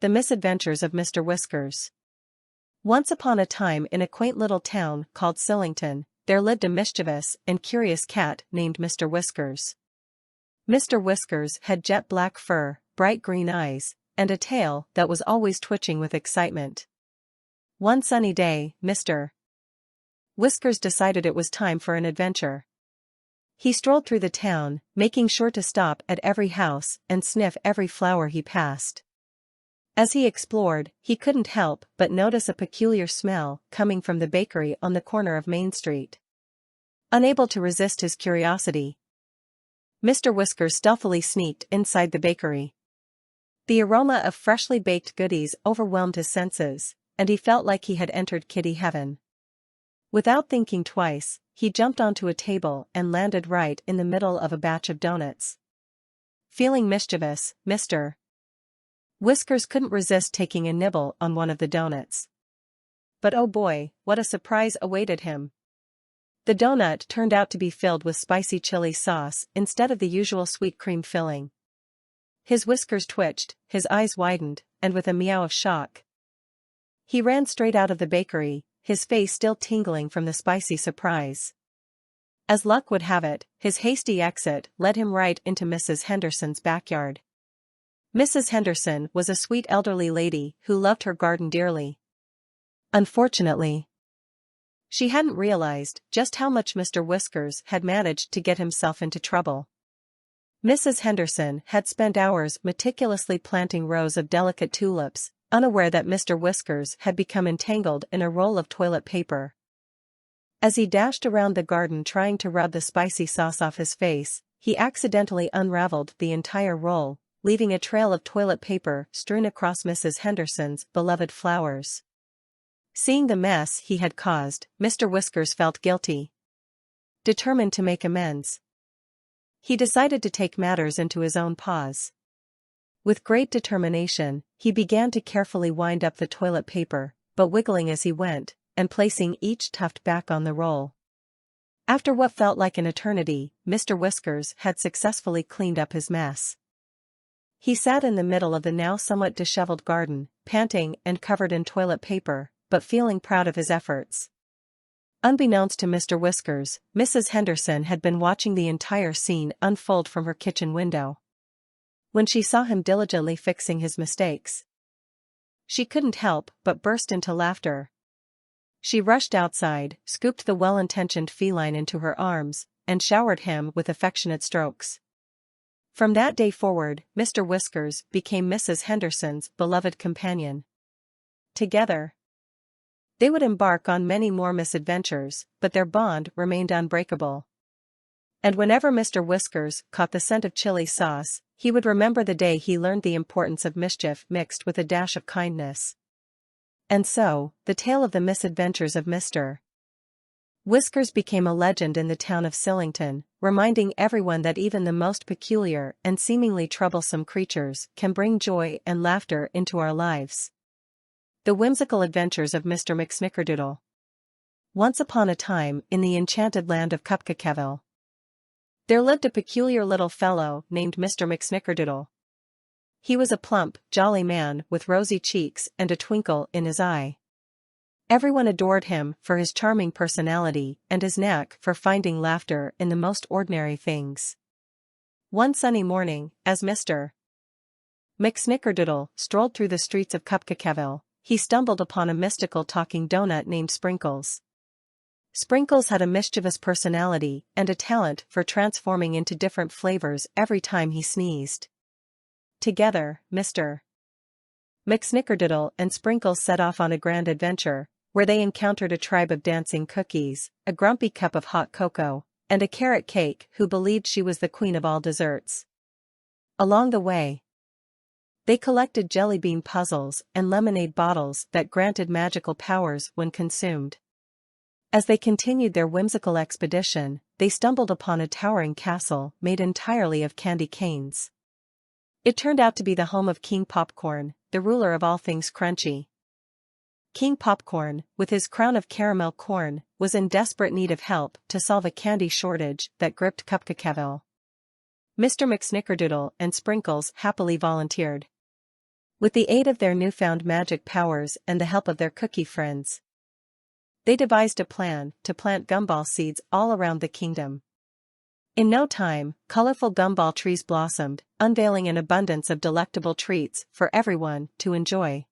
The Misadventures of Mr. Whiskers. Once upon a time in a quaint little town called Sillington, there lived a mischievous and curious cat named Mr. Whiskers. Mr. Whiskers had jet black fur, bright green eyes, and a tail that was always twitching with excitement. One sunny day, Mr. Whiskers decided it was time for an adventure. He strolled through the town, making sure to stop at every house and sniff every flower he passed. As he explored, he couldn't help but notice a peculiar smell coming from the bakery on the corner of Main Street. Unable to resist his curiosity, Mr. Whiskers stealthily sneaked inside the bakery. The aroma of freshly baked goodies overwhelmed his senses, and he felt like he had entered kitty heaven. Without thinking twice, he jumped onto a table and landed right in the middle of a batch of donuts. Feeling mischievous, Mr. Whiskers couldn't resist taking a nibble on one of the donuts. But oh boy, what a surprise awaited him. The donut turned out to be filled with spicy chili sauce instead of the usual sweet cream filling. His whiskers twitched, his eyes widened, and with a meow of shock, he ran straight out of the bakery, his face still tingling from the spicy surprise. As luck would have it, his hasty exit led him right into Mrs. Henderson's backyard. Mrs. Henderson was a sweet elderly lady who loved her garden dearly. Unfortunately, she hadn't realized just how much Mr. Whiskers had managed to get himself into trouble. Mrs. Henderson had spent hours meticulously planting rows of delicate tulips, unaware that Mr. Whiskers had become entangled in a roll of toilet paper. As he dashed around the garden trying to rub the spicy sauce off his face, he accidentally unraveled the entire roll, leaving a trail of toilet paper strewn across Mrs. Henderson's beloved flowers. Seeing the mess he had caused, Mr. Whiskers felt guilty. Determined to make amends, he decided to take matters into his own paws. With great determination, he began to carefully wind up the toilet paper, but wiggling as he went, and placing each tuft back on the roll. After what felt like an eternity, Mr. Whiskers had successfully cleaned up his mess. He sat in the middle of the now somewhat disheveled garden, panting and covered in toilet paper, but feeling proud of his efforts. Unbeknownst to Mr. Whiskers, Mrs. Henderson had been watching the entire scene unfold from her kitchen window. When she saw him diligently fixing his mistakes, she couldn't help but burst into laughter. She rushed outside, scooped the well-intentioned feline into her arms, and showered him with affectionate strokes. From that day forward, Mr. Whiskers became Mrs. Henderson's beloved companion. Together, they would embark on many more misadventures, but their bond remained unbreakable. And whenever Mr. Whiskers caught the scent of chili sauce, he would remember the day he learned the importance of mischief mixed with a dash of kindness. And so, the tale of the misadventures of Mr. Whiskers became a legend in the town of Sillington, reminding everyone that even the most peculiar and seemingly troublesome creatures can bring joy and laughter into our lives. The Whimsical Adventures of Mr. McSnickerdoodle. Once upon a time, in the enchanted land of Cupcakeville, there lived a peculiar little fellow named Mr. McSnickerdoodle. He was a plump, jolly man with rosy cheeks and a twinkle in his eye. Everyone adored him for his charming personality and his knack for finding laughter in the most ordinary things. One sunny morning, as Mr. McSnickerdoodle strolled through the streets of Cupcakeville, he stumbled upon a mystical talking donut named Sprinkles. Sprinkles had a mischievous personality and a talent for transforming into different flavors every time he sneezed. Together, Mr. McSnickerdoodle and Sprinkles set off on a grand adventure, where they encountered a tribe of dancing cookies, a grumpy cup of hot cocoa, and a carrot cake who believed she was the queen of all desserts. Along the way, they collected jelly bean puzzles and lemonade bottles that granted magical powers when consumed. As they continued their whimsical expedition, they stumbled upon a towering castle made entirely of candy canes. It turned out to be the home of King Popcorn, the ruler of all things crunchy. King Popcorn, with his crown of caramel corn, was in desperate need of help to solve a candy shortage that gripped Cupcakeville. Mr. McSnickerdoodle and Sprinkles happily volunteered. With the aid of their newfound magic powers and the help of their cookie friends, they devised a plan to plant gumball seeds all around the kingdom. In no time, colorful gumball trees blossomed, unveiling an abundance of delectable treats for everyone to enjoy.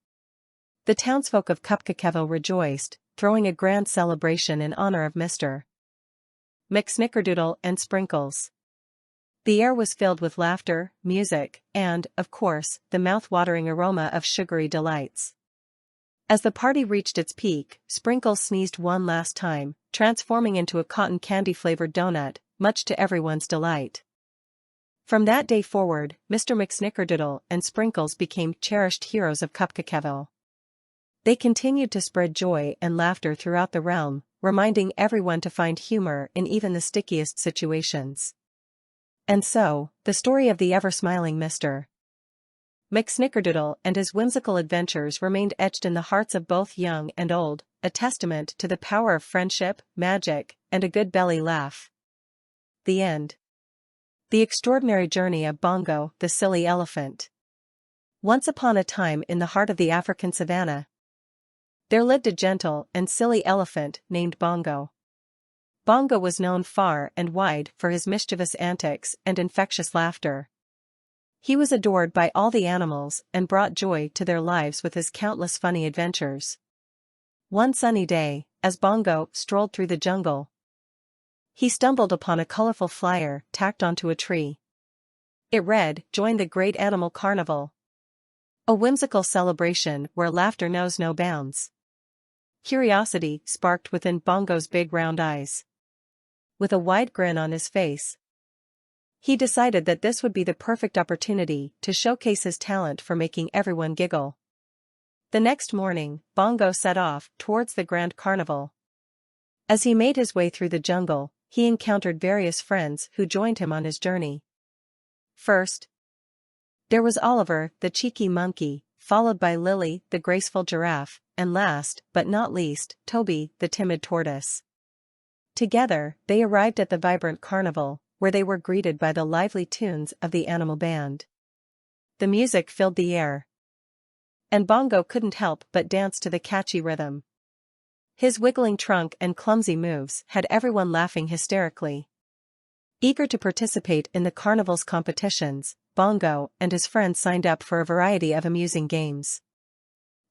The townsfolk of Cupcakevo rejoiced, throwing a grand celebration in honor of Mr. McSnickerdoodle and Sprinkles. The air was filled with laughter, music, and, of course, the mouth-watering aroma of sugary delights. As the party reached its peak, Sprinkles sneezed one last time, transforming into a cotton candy-flavored donut, much to everyone's delight. From that day forward, Mr. McSnickerdoodle and Sprinkles became cherished heroes of Cupcakevo. They continued to spread joy and laughter throughout the realm, reminding everyone to find humor in even the stickiest situations. And so, the story of the ever-smiling Mr. McSnickerdoodle and his whimsical adventures remained etched in the hearts of both young and old, a testament to the power of friendship, magic, and a good belly laugh. The end. The Extraordinary Journey of Bongo, the Silly Elephant. Once upon a time in the heart of the African savannah, there lived a gentle and silly elephant named Bongo. Bongo was known far and wide for his mischievous antics and infectious laughter. He was adored by all the animals and brought joy to their lives with his countless funny adventures. One sunny day, as Bongo strolled through the jungle, he stumbled upon a colorful flyer tacked onto a tree. It read, "Join the Great Animal Carnival. A whimsical celebration where laughter knows no bounds." Curiosity sparked within Bongo's big round eyes. With a wide grin on his face, he decided that this would be the perfect opportunity to showcase his talent for making everyone giggle. The next morning, Bongo set off towards the Grand Carnival. As he made his way through the jungle, he encountered various friends who joined him on his journey. First, there was Oliver, the cheeky monkey, followed by Lily, the graceful giraffe, and last, but not least, Toby, the timid tortoise. Together, they arrived at the vibrant carnival, where they were greeted by the lively tunes of the animal band. The music filled the air, and Bongo couldn't help but dance to the catchy rhythm. His wiggling trunk and clumsy moves had everyone laughing hysterically. Eager to participate in the carnival's competitions, Bongo and his friends signed up for a variety of amusing games.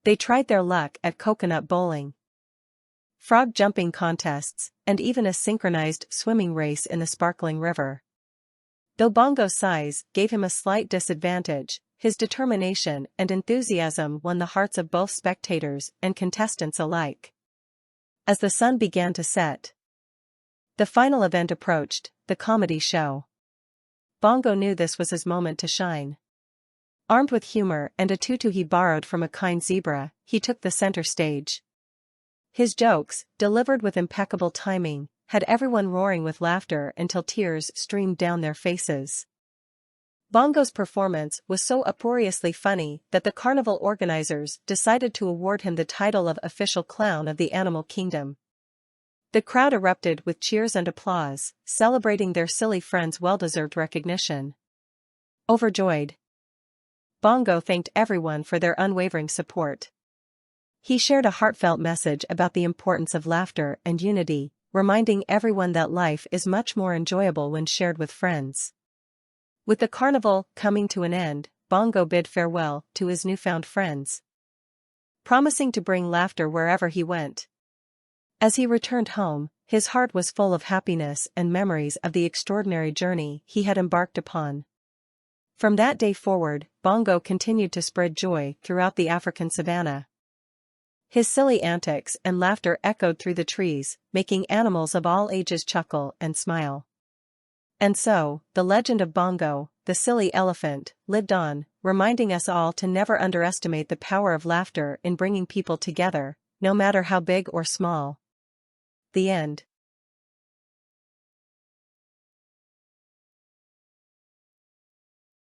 They tried their luck at coconut bowling, frog jumping contests, and even a synchronized swimming race in the sparkling river. Though Bongo's size gave him a slight disadvantage, his determination and enthusiasm won the hearts of both spectators and contestants alike. As the sun began to set, the final event approached, the comedy show. Bongo knew this was his moment to shine. Armed with humor and a tutu he borrowed from a kind zebra, he took the center stage. His jokes, delivered with impeccable timing, had everyone roaring with laughter until tears streamed down their faces. Bongo's performance was so uproariously funny that the carnival organizers decided to award him the title of official clown of the animal kingdom. The crowd erupted with cheers and applause, celebrating their silly friend's well-deserved recognition. Overjoyed, Bongo thanked everyone for their unwavering support. He shared a heartfelt message about the importance of laughter and unity, reminding everyone that life is much more enjoyable when shared with friends. With the carnival coming to an end, Bongo bid farewell to his newfound friends, promising to bring laughter wherever he went. As he returned home, his heart was full of happiness and memories of the extraordinary journey he had embarked upon. From that day forward, Bongo continued to spread joy throughout the African savannah. His silly antics and laughter echoed through the trees, making animals of all ages chuckle and smile. And so, the legend of Bongo, the silly elephant, lived on, reminding us all to never underestimate the power of laughter in bringing people together, no matter how big or small. The end.